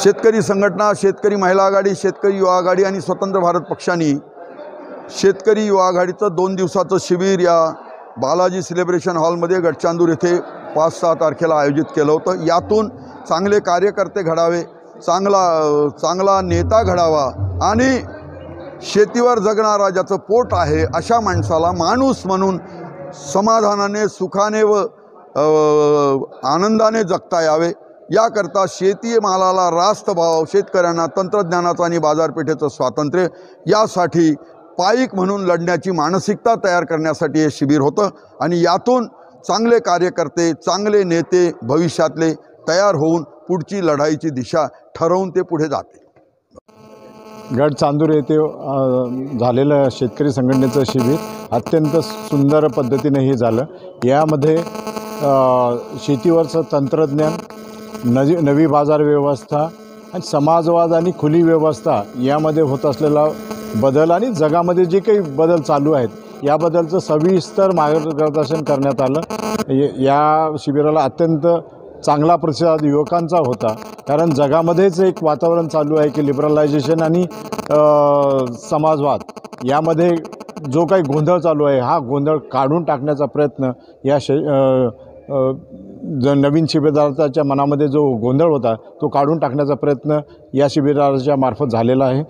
शेतकरी संघटना, शेतकरी महिला आघाडी, शेतकरी युवा आघाडी आणि स्वतंत्र भारत पक्षाने शेतकरी युवा आघाडीचं 2 दिवसाचं शिबिर या बालाजी सेलिब्रेशन हॉलमध्ये गडचांदूर येथे 5-6 तारखेला आयोजित केलं होतं। यातून चांगले कार्यकर्ते घडावे, चांगला नेता घडावा आणि शेतीवर जगणारा ज्याचं पोट आहे अशा माणसाला माणूस म्हणून समाधानाने, सुखाने व आनंदाने जगता यावे याकरता शेती मालाला रास्त भाव, शेतकऱ्यांना तंत्रज्ञानाचं आणि बाजारपेठेचं स्वातंत्र्य यासाठी पाईक म्हणून लढण्याची मानसिकता तयार करण्यासाठी हे शिबिर होतं आणि यातून चांगले कार्यकर्ते, चांगले नेते भविष्यातले तयार होऊन पुढची लढाईची दिशा ठरवून ते पुढे जाते। गडचांदूर येथे झालेलं शेतकरी संघटनेचं शिबिर अत्यंत सुंदर पद्धतीने हे झालं। यामध्ये शेतीवरचं तंत्रज्ञान, नवी बाजार व्यवस्था आणि समाजवाद आणि खुली व्यवस्था यामध्ये होत असलेला बदल आणि जगामध्ये जे काही बदल चालू आहेत याबद्दलचं सविस्तर मार्गदर्शन करण्यात आलं। या शिबिराला अत्यंत चांगला प्रतिसाद युवकांचा होता, कारण जगामध्येच एक वातावरण चालू आहे की लिबरलायझेशन आणि समाजवाद यामध्ये जो काही गोंधळ चालू आहे हा गोंधळ काढून टाकण्याचा प्रयत्न या नवीन शिबिराच्या मनामध्ये जो गोंधळ होता तो काढून टाकण्याचा प्रयत्न या शिबिराच्या मार्फत झालेला आहे।